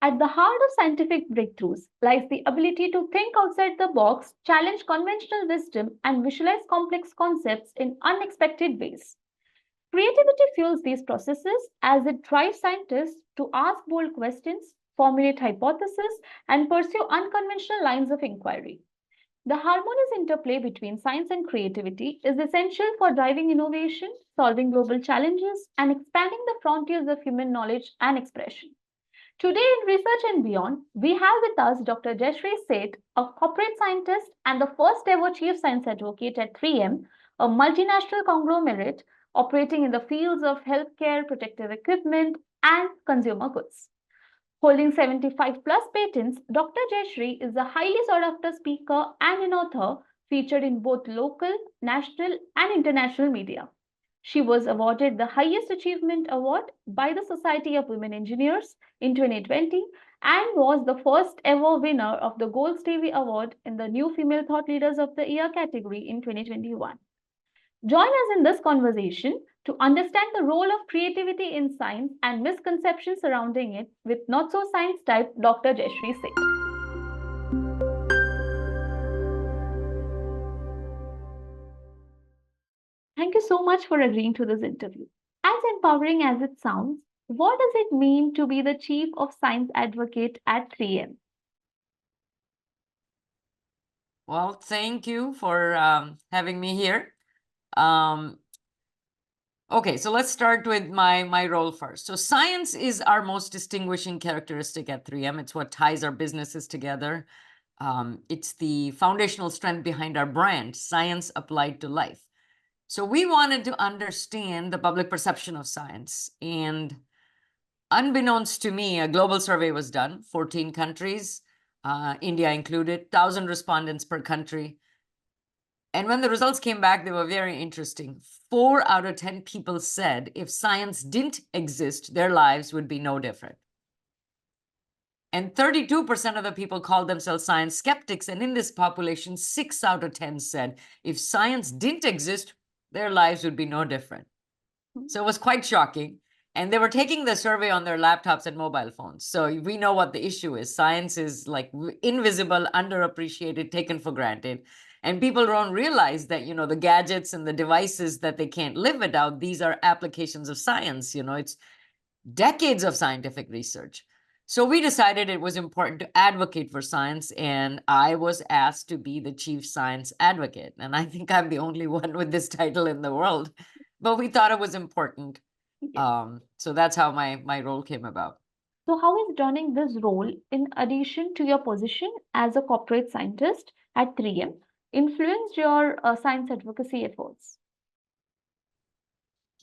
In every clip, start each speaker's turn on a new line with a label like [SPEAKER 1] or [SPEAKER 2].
[SPEAKER 1] At the heart of scientific breakthroughs lies the ability to think outside the box, challenge conventional wisdom, and visualize complex concepts in unexpected ways. Creativity fuels these processes as it drives scientists to ask bold questions, formulate hypotheses, and pursue unconventional lines of inquiry. The harmonious interplay between science and creativity is essential for driving innovation, solving global challenges, and expanding the frontiers of human knowledge and expression. Today in Research and Beyond, we have with us Dr. Jayshree Seth, a corporate scientist and the first ever chief science advocate at 3M, a multinational conglomerate operating in the fields of healthcare, protective equipment, and consumer goods. Holding 75 plus patents, Dr. Jayshree is a highly sought after speaker and an author featured in both local, national, and international media. She was awarded the highest achievement award by the Society of Women Engineers in 2020 and was the first ever winner of the Gold Stevie Award in the New Female Thought Leaders of the Year category in 2021. Join us in this conversation to understand the role of creativity in science and misconceptions surrounding it with not so science type Dr. Jayshree Seth. Thank you so much for agreeing to this interview. As empowering as it sounds, what does it mean to be the chief of science advocate at 3M?
[SPEAKER 2] Well, thank you for having me here. Okay, so let's start with my role first. So science is our most distinguishing characteristic at 3M. It's what ties our businesses together. It's the foundational strength behind our brand, science applied to life. So we wanted to understand the public perception of science. And unbeknownst to me, a global survey was done, 14 countries, India included, 1,000 respondents per country. And when the results came back, they were very interesting. 4 out of 10 people said if science didn't exist, their lives would be no different. And 32% of the people called themselves science skeptics. And in this population, 6 out of 10 said if science didn't exist, their lives would be no different. So it was quite shocking. And they were taking the survey on their laptops and mobile phones. So we know what the issue is. Science is like invisible, underappreciated, taken for granted. And people don't realize that, you know, the gadgets and the devices that they can't live without, these are applications of science. You know, it's decades of scientific research. So we decided it was important to advocate for science, and I was asked to be the chief science advocate. And I think I'm the only one with this title in the world, but we thought it was important. So that's how my role came about.
[SPEAKER 1] So, how is joining this role, in addition to your position as a corporate scientist at 3M, influenced your science advocacy efforts?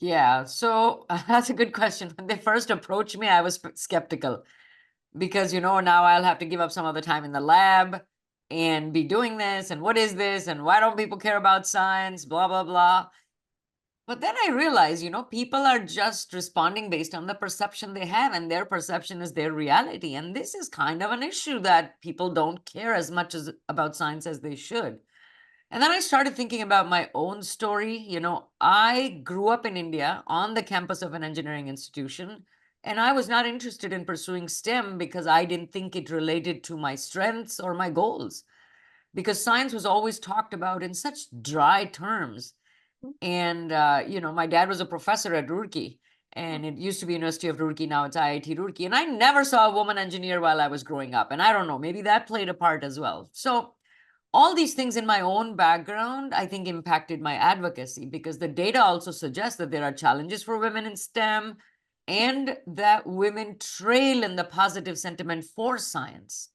[SPEAKER 2] Yeah, so that's a good question. When they first approached me, I was skeptical because, you know, now I'll have to give up some of the time in the lab and be doing this. And what is this? And why don't people care about science? Blah, blah, blah. But then I realized, you know, people are just responding based on the perception they have, and their perception is their reality. And this is kind of an issue that people don't care as much about science as they should. And then I started thinking about my own story. You know, I grew up in India on the campus of an engineering institution, and I was not interested in pursuing STEM because I didn't think it related to my strengths or my goals, because science was always talked about in such dry terms. And, you know, my dad was a professor at Roorkee, and it used to be University of Roorkee. Now it's IIT Roorkee. And I never saw a woman engineer while I was growing up. And I don't know, maybe that played a part as well. So all these things in my own background, I think, impacted my advocacy, because the data also suggests that there are challenges for women in STEM and that women trail in the positive sentiment for science.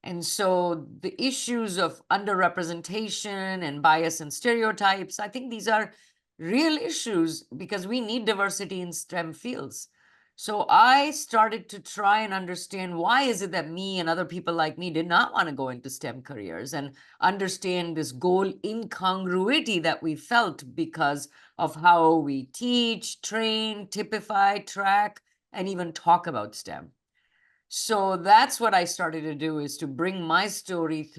[SPEAKER 2] And so the issues of underrepresentation and bias and stereotypes, I think these are real issues because we need diversity in STEM fields. So I started to try and understand why is it that me and other people like me did not want to go into STEM careers, and understand this goal incongruity that we felt because of how we teach, train, typify, track, and even talk about STEM. So that's what I started to do, is to bring my story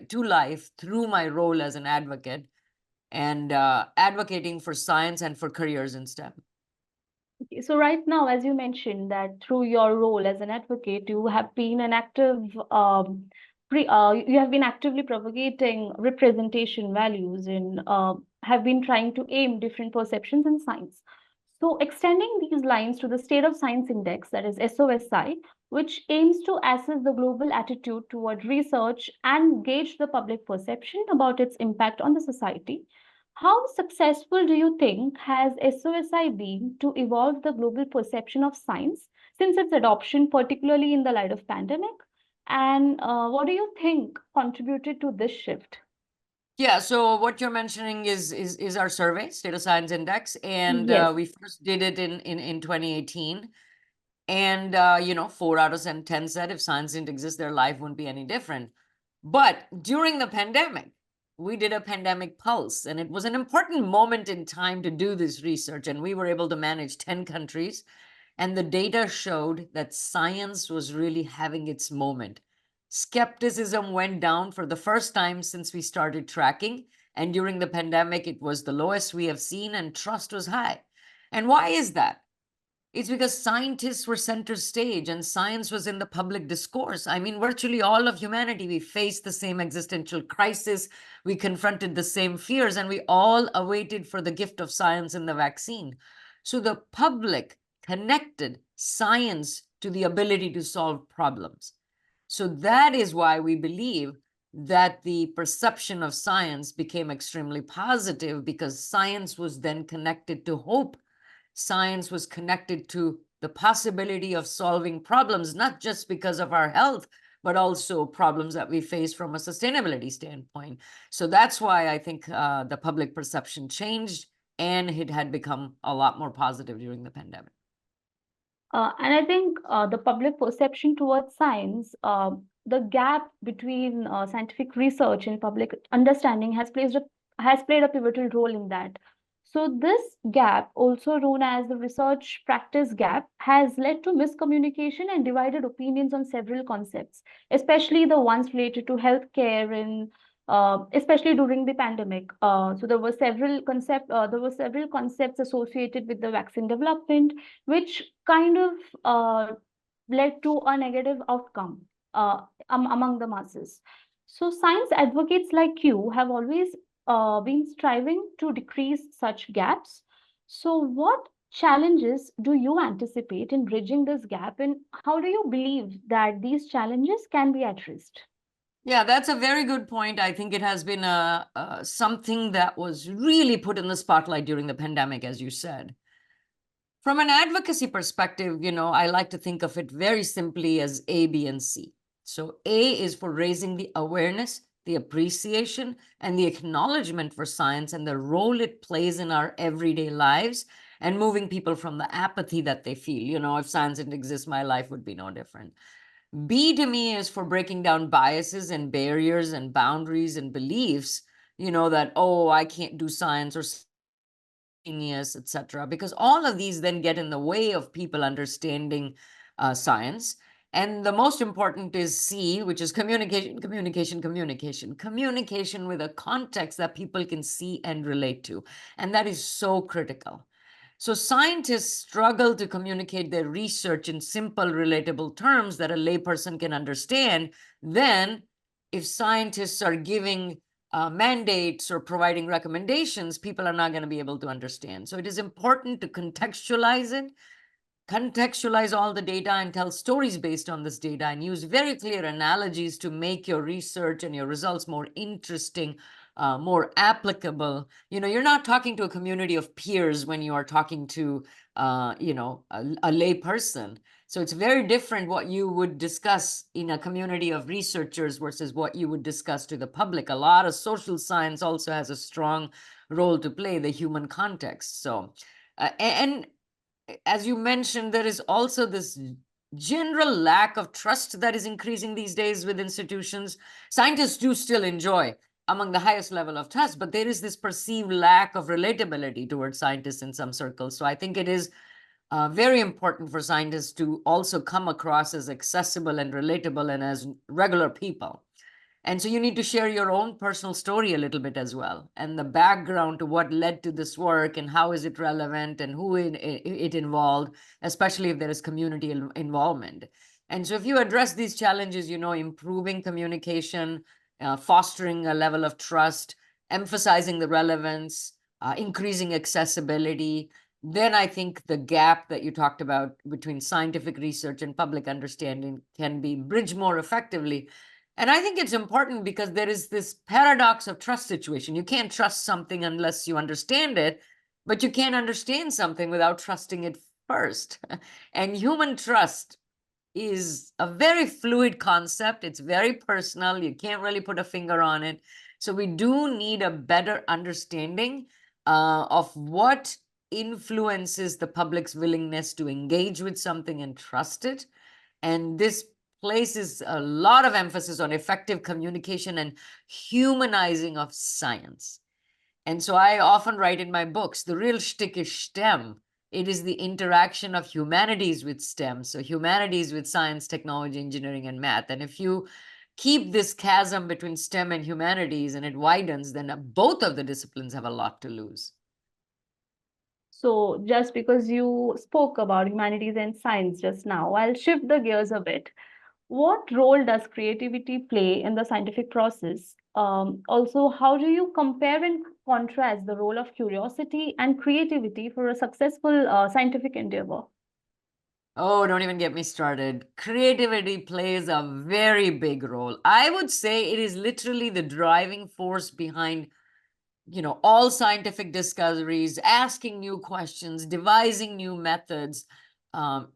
[SPEAKER 2] to life through my role as an advocate, and advocating for science and for careers in STEM.
[SPEAKER 1] Okay, so right now, as you mentioned, that through your role as an advocate, you have been an active, you have been actively propagating representation values and have been trying to aim different perceptions in science. So, extending these lines to the State of Science Index, that is SOSI, which aims to assess the global attitude toward research and gauge the public perception about its impact on the society. How successful do you think has SOSI been to evolve the global perception of science since its adoption, particularly in the light of pandemic? And what do you think contributed to this shift?
[SPEAKER 2] Yeah, so what you're mentioning is our survey, State of Science Index, and
[SPEAKER 1] Yes.
[SPEAKER 2] we first did it in 2018. And, 4 out of 10 said if science didn't exist, their life wouldn't be any different. But during the pandemic, we did a pandemic pulse, and it was an important moment in time to do this research. And we were able to manage 10 countries. And the data showed that science was really having its moment. Skepticism went down for the first time since we started tracking. And during the pandemic, it was the lowest we have seen, and trust was high. And why is that? It's because scientists were center stage and science was in the public discourse. I mean, virtually all of humanity, we faced the same existential crisis. We confronted the same fears, and we all awaited for the gift of science and the vaccine. So the public connected science to the ability to solve problems. So that is why we believe that the perception of science became extremely positive, because science was then connected to hope. Science was connected to the possibility of solving problems, not just because of our health, but also problems that we face from a sustainability standpoint. So that's why I think the public perception changed, and it had become a lot more positive during the pandemic.
[SPEAKER 1] And I think the public perception towards science, the gap between scientific research and public understanding has played a pivotal role in that. So this gap, also known as the research practice gap, has led to miscommunication and divided opinions on several concepts, especially the ones related to healthcare and especially during the pandemic. So there were several concepts associated with the vaccine development, which kind of led to a negative outcome among the masses. So, science advocates like you have always been striving to decrease such gaps. So, what challenges do you anticipate in bridging this gap, and how do you believe that these challenges can be addressed?
[SPEAKER 2] Yeah, that's a very good point. I think it has been something that was really put in the spotlight during the pandemic, as you said. From an advocacy perspective, I like to think of it very simply as A, B, and C. So A is for raising the awareness, the appreciation, and the acknowledgement for science and the role it plays in our everyday lives, and moving people from the apathy that they feel. If science didn't exist, my life would be no different. B to me is for breaking down biases and barriers and boundaries and beliefs, that, oh, I can't do science, or genius, etc., because all of these then get in the way of people understanding science. And the most important is C, which is communication, communication, communication, communication with a context that people can see and relate to. And that is so critical. So scientists struggle to communicate their research in simple, relatable terms that a layperson can understand. Then, if scientists are giving mandates or providing recommendations, people are not going to be able to understand. So it is important to contextualize it, contextualize all the data, and tell stories based on this data, and use very clear analogies to make your research and your results more interesting, more applicable. You're not talking to a community of peers when you are talking to a lay person. So it's very different what you would discuss in a community of researchers versus what you would discuss to the public. A lot of social science also has a strong role to play, the human context. So and as you mentioned, there is also this general lack of trust that is increasing these days with institutions. Scientists do still enjoy among the highest level of trust, but there is this perceived lack of relatability towards scientists in some circles. So I think it is very important for scientists to also come across as accessible and relatable and as regular people. And so you need to share your own personal story a little bit as well, and the background to what led to this work and how is it relevant and who it involved, especially if there is community involvement. And so if you address these challenges, improving communication, fostering a level of trust, emphasizing the relevance, increasing accessibility, then I think the gap that you talked about between scientific research and public understanding can be bridged more effectively. And I think it's important because there is this paradox of trust situation. You can't trust something unless you understand it, but you can't understand something without trusting it first. And human trust is a very fluid concept. It's very personal. You can't really put a finger on it. So we do need a better understanding of what influences the public's willingness to engage with something and trust it. And this places a lot of emphasis on effective communication and humanizing of science. And so I often write in my books, the real shtick is STEM. It is the interaction of humanities with STEM. So humanities with science, technology, engineering, and math. And if you keep this chasm between STEM and humanities and it widens, then both of the disciplines have a lot to lose.
[SPEAKER 1] So just because you spoke about humanities and science just now, I'll shift the gears a bit. What role does creativity play in the scientific process? Also, how do you compare and contrast the role of curiosity and creativity for a successful scientific endeavor?
[SPEAKER 2] Oh, don't even get me started. Creativity plays a very big role. I would say it is literally the driving force behind all scientific discoveries, asking new questions, devising new methods,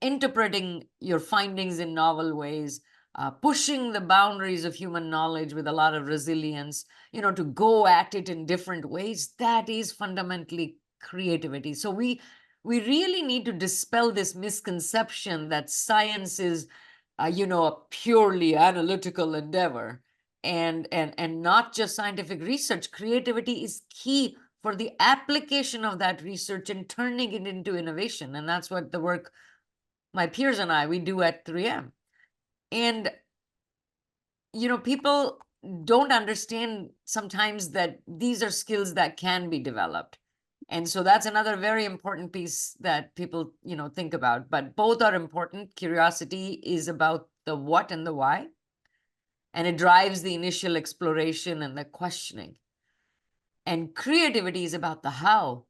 [SPEAKER 2] interpreting your findings in novel ways, pushing the boundaries of human knowledge with a lot of resilience, to go at it in different ways. That is fundamentally creativity. So we really need to dispel this misconception that science is, a purely analytical endeavor. And not just scientific research. Creativity is key for the application of that research and turning it into innovation. And that's what the work my peers and we do at 3M. And people don't understand sometimes that these are skills that can be developed. And so that's another very important piece that people think about. But both are important. Curiosity is about the what and the why, and it drives the initial exploration and the questioning. And creativity is about the how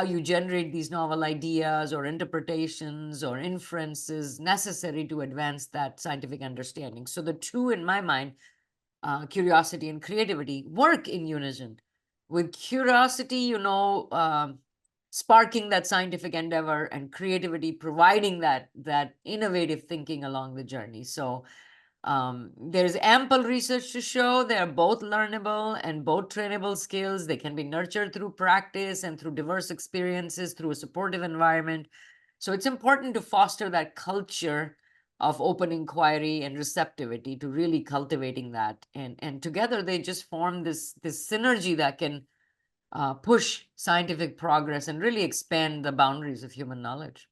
[SPEAKER 2] you generate these novel ideas or interpretations or inferences necessary to advance that scientific understanding. So the two, in my mind, curiosity and creativity, work in unison. With curiosity, sparking that scientific endeavor, and creativity providing that innovative thinking along the journey. So there's ample research to show they're both learnable and both trainable skills. They can be nurtured through practice and through diverse experiences, through a supportive environment. So it's important to foster that culture of open inquiry and receptivity, to really cultivating that. And together they just form this synergy that can push scientific progress and really expand the boundaries of human knowledge.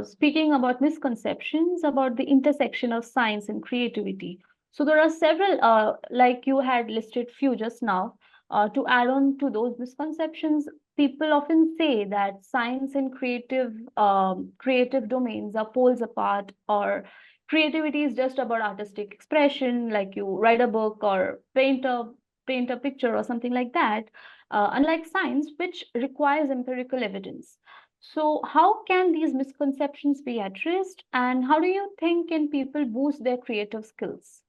[SPEAKER 1] Speaking about misconceptions about the intersection of science and creativity. So there are several, like you had listed few just now. To add on to those misconceptions, people often say that science and creative domains are poles apart, or creativity is just about artistic expression, like you write a book or paint a picture or something like that. Unlike science, which requires empirical evidence. So, how can these misconceptions be addressed, and how do you think can people boost their creative skills?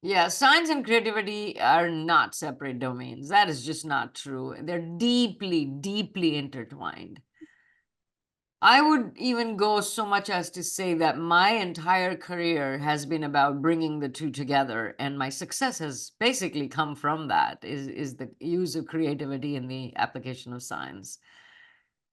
[SPEAKER 2] Yeah, science and creativity are not separate domains. That is just not true. They're deeply, deeply intertwined. I would even go so much as to say that my entire career has been about bringing the two together, and my success has basically come from that, is the use of creativity in the application of science.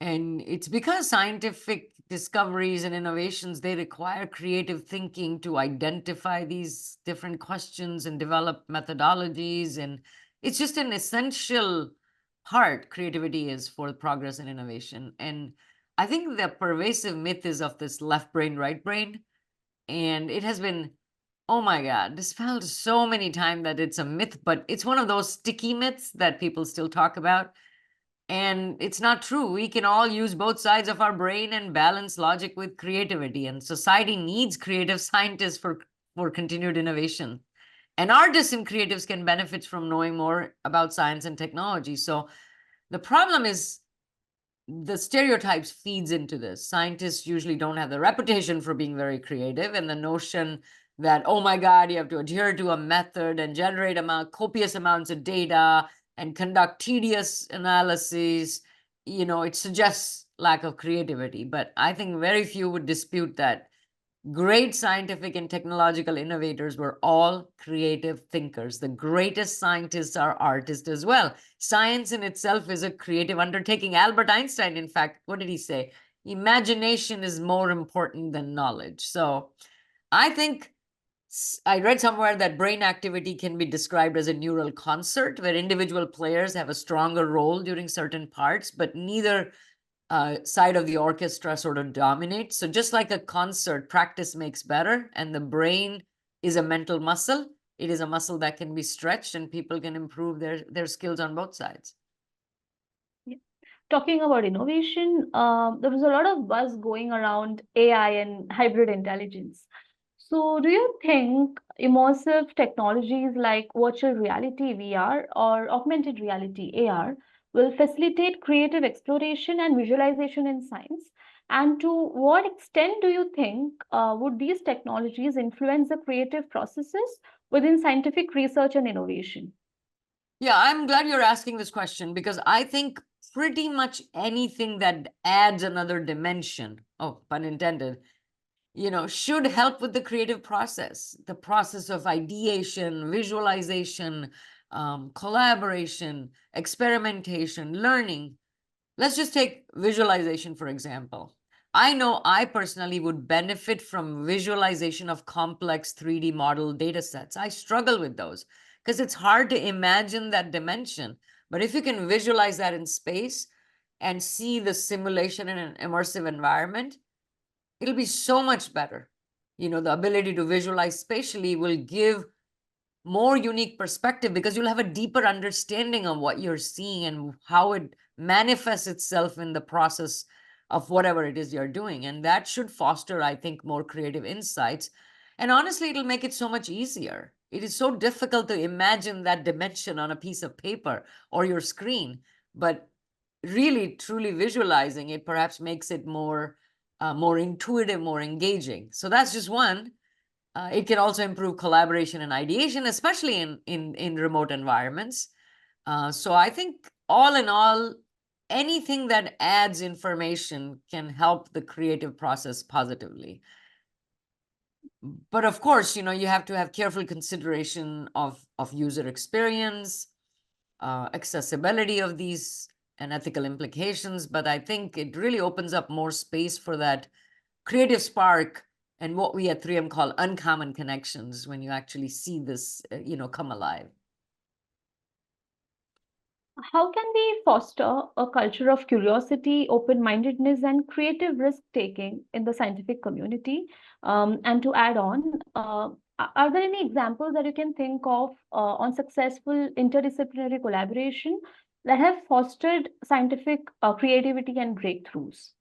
[SPEAKER 2] And it's because scientific discoveries and innovations, they require creative thinking to identify these different questions and develop methodologies. And it's just an essential part, creativity is, for progress and innovation. And I think the pervasive myth is of this left brain, right brain. And it has been Oh my God, dispelled so many times that it's a myth, but it's one of those sticky myths that people still talk about. And it's not true. We can all use both sides of our brain and balance logic with creativity. And society needs creative scientists for continued innovation. And artists and creatives can benefit from knowing more about science and technology. So the problem is the stereotypes feeds into this. Scientists usually don't have the reputation for being very creative, and the notion that, oh my God, you have to adhere to a method and generate copious amounts of data and conduct tedious analyses, it suggests lack of creativity. But I think very few would dispute that great scientific and technological innovators were all creative thinkers. The greatest scientists are artists as well. Science in itself is a creative undertaking. Albert Einstein, in fact, what did he say? Imagination is more important than knowledge. So I think I read somewhere that brain activity can be described as a neural concert where individual players have a stronger role during certain parts, but neither side of the orchestra sort of dominates. So just like a concert, practice makes better, and the brain is a mental muscle. It is a muscle that can be stretched, and people can improve their skills on both sides.
[SPEAKER 1] Yeah. Talking about innovation, there was a lot of buzz going around AI and hybrid intelligence. So, do you think immersive technologies like virtual reality (VR) or augmented reality (AR) will facilitate creative exploration and visualization in science? And to what extent do you think would these technologies influence the creative processes within scientific research and innovation?
[SPEAKER 2] Yeah, I'm glad you're asking this question because I think pretty much anything that adds another dimension, oh, pun intended, should help with the creative process, the process of ideation, visualization, collaboration, experimentation, learning. Let's just take visualization, for example. I know I personally would benefit from visualization of complex 3D model data sets. I struggle with those because it's hard to imagine that dimension. But if you can visualize that in space and see the simulation in an immersive environment, it'll be so much better. The ability to visualize spatially will give more unique perspective because you'll have a deeper understanding of what you're seeing and how it manifests itself in the process of whatever it is you're doing. And that should foster, I think, more creative insights. And honestly, it'll make it so much easier. It is so difficult to imagine that dimension on a piece of paper or your screen, but really, truly visualizing it perhaps makes it more intuitive, more engaging. So that's just one. It can also improve collaboration and ideation, especially in remote environments. So I think all in all, anything that adds information can help the creative process positively. But of course, you have to have careful consideration of user experience, accessibility of these, and ethical implications. But I think it really opens up more space for that creative spark and what we at 3M call uncommon connections when you actually see this, come alive.
[SPEAKER 1] How can we foster a culture of curiosity, open mindedness, and creative risk taking in the scientific community? And to add on, are there any examples that you can think of on successful interdisciplinary collaboration that have fostered scientific creativity and breakthroughs?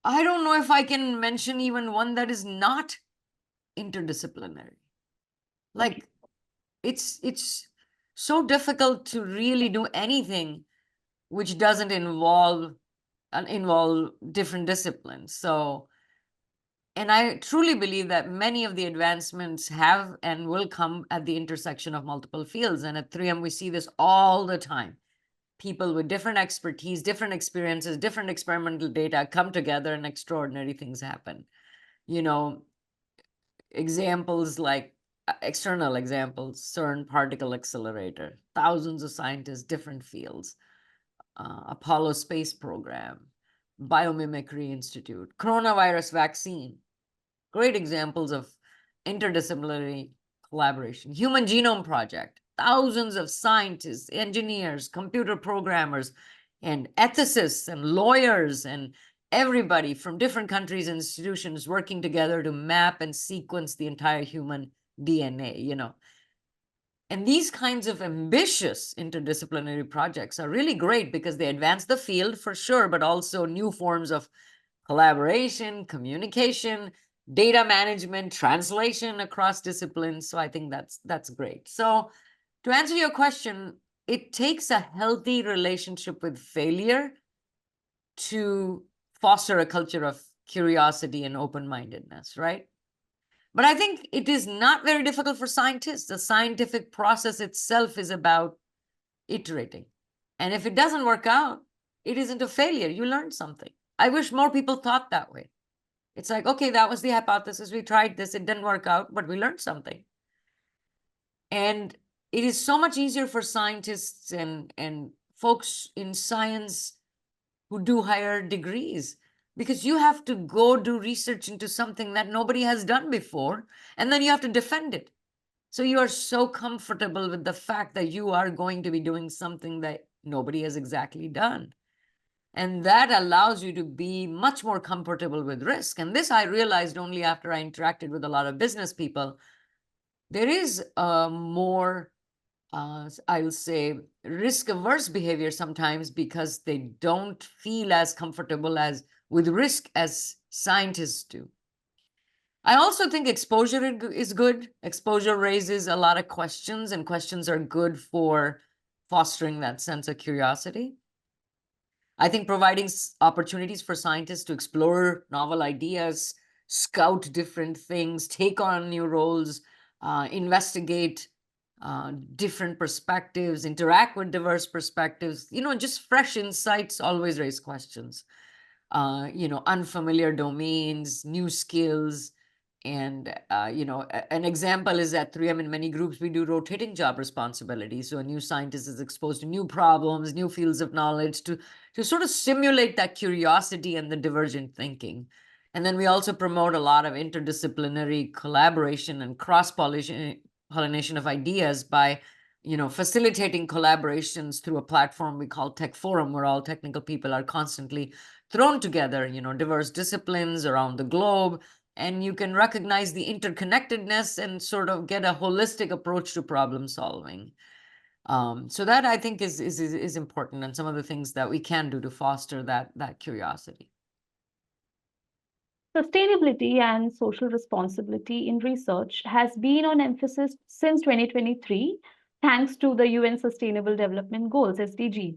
[SPEAKER 2] I don't know if I can mention even one that is not interdisciplinary. Like,
[SPEAKER 1] Okay.
[SPEAKER 2] it's so difficult to really do anything which doesn't involve different disciplines. So, and I truly believe that many of the advancements have and will come at the intersection of multiple fields. And at 3M, we see this all the time. People with different expertise, different experiences, different experimental data come together and extraordinary things happen. Examples like external examples, CERN particle accelerator, thousands of scientists, different fields, Apollo space program, Biomimicry Institute, coronavirus vaccine, great examples of interdisciplinary collaboration. Human Genome Project, thousands of scientists, engineers, computer programmers, and ethicists and lawyers and everybody from different countries and institutions working together to map and sequence the entire human DNA. And these kinds of ambitious interdisciplinary projects are really great because they advance the field for sure, but also new forms of collaboration, communication, data management, translation across disciplines. So I think that's great. So to answer your question, it takes a healthy relationship with failure to foster a culture of curiosity and open-mindedness, right? But I think it is not very difficult for scientists. The scientific process itself is about iterating. And if it doesn't work out, it isn't a failure. You learned something. I wish more people thought that way. It's like, okay, that was the hypothesis. We tried this. It didn't work out, but we learned something. And it is so much easier for scientists and folks in science who do higher degrees, because you have to go do research into something that nobody has done before, and then you have to defend it. So you are so comfortable with the fact that you are going to be doing something that nobody has exactly done. And that allows you to be much more comfortable with risk. And this I realized only after I interacted with a lot of business people. There is a more I'll say risk-averse behavior sometimes because they don't feel as comfortable as with risk as scientists do. I also think exposure is good. Exposure raises a lot of questions, and questions are good for fostering that sense of curiosity. I think providing opportunities for scientists to explore novel ideas, scout different things, take on new roles, investigate different perspectives, interact with diverse perspectives, just fresh insights always raise questions. Unfamiliar domains, new skills. And, an example is at 3M in many groups, we do rotating job responsibilities. So a new scientist is exposed to new problems, new fields of knowledge to sort of stimulate that curiosity and the divergent thinking. And then we also promote a lot of interdisciplinary collaboration and cross-pollination of ideas by facilitating collaborations through a platform we call Tech Forum, where all technical people are constantly thrown together, diverse disciplines around the globe, and you can recognize the interconnectedness and sort of get a holistic approach to problem solving. So that I think is important, and some of the things that we can do to foster that curiosity.
[SPEAKER 1] Sustainability and social responsibility in research has been on emphasis since 2023, thanks to the UN Sustainable Development Goals, SDG.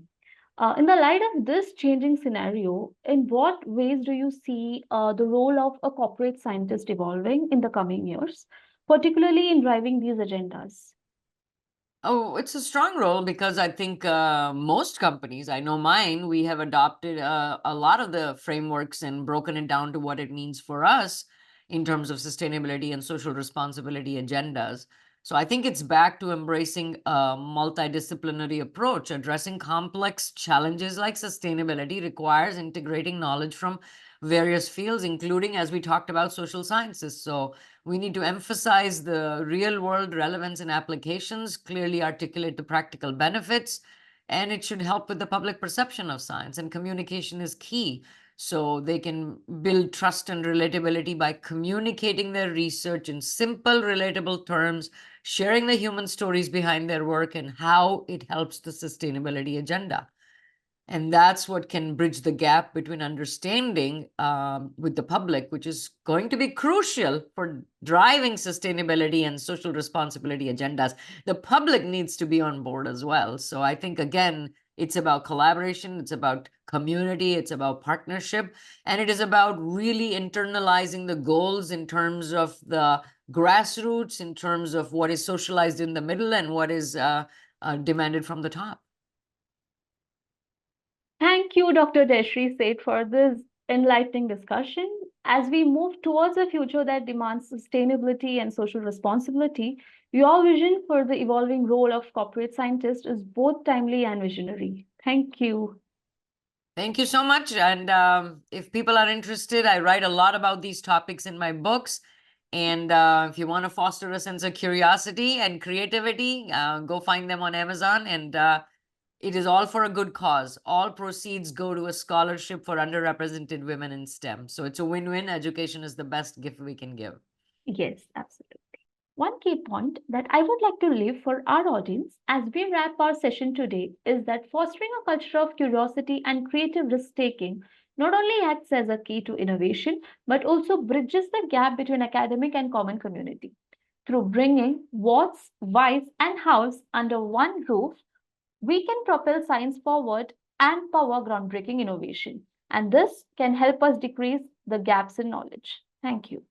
[SPEAKER 1] In the light of this changing scenario, in what ways do you see the role of a corporate scientist evolving in the coming years, particularly in driving these agendas?
[SPEAKER 2] Oh, it's a strong role because I think most companies, I know mine, we have adopted a lot of the frameworks and broken it down to what it means for us in terms of sustainability and social responsibility agendas. So I think it's back to embracing a multidisciplinary approach. Addressing complex challenges like sustainability requires integrating knowledge from various fields, including, as we talked about, social sciences. So we need to emphasize the real world relevance and applications, clearly articulate the practical benefits, and it should help with the public perception of science. And communication is key. So they can build trust and relatability by communicating their research in simple, relatable terms, sharing the human stories behind their work and how it helps the sustainability agenda. And that's what can bridge the gap between understanding with the public, which is going to be crucial for driving sustainability and social responsibility agendas. The public needs to be on board as well. So I think, again, it's about collaboration, it's about community, it's about partnership, and it is about really internalizing the goals in terms of the grassroots, in terms of what is socialized in the middle and what is demanded from the top.
[SPEAKER 1] Thank you, Dr. Jayshree Seth, for this enlightening discussion. As we move towards a future that demands sustainability and social responsibility, your vision for the evolving role of corporate scientists is both timely and visionary. Thank you.
[SPEAKER 2] Thank you so much. And if people are interested, I write a lot about these topics in my books. And if you want to foster a sense of curiosity and creativity, go find them on Amazon. And It is all for a good cause. All proceeds go to a scholarship for underrepresented women in STEM. So it's a win-win. Education is the best gift we can give.
[SPEAKER 1] Yes, absolutely. One key point that I would like to leave for our audience as we wrap our session today is that fostering a culture of curiosity and creative risk taking not only acts as a key to innovation, but also bridges the gap between academic and common community. Through bringing what's, why's, and how's under one roof, we can propel science forward and power groundbreaking innovation. And this can help us decrease the gaps in knowledge. Thank you.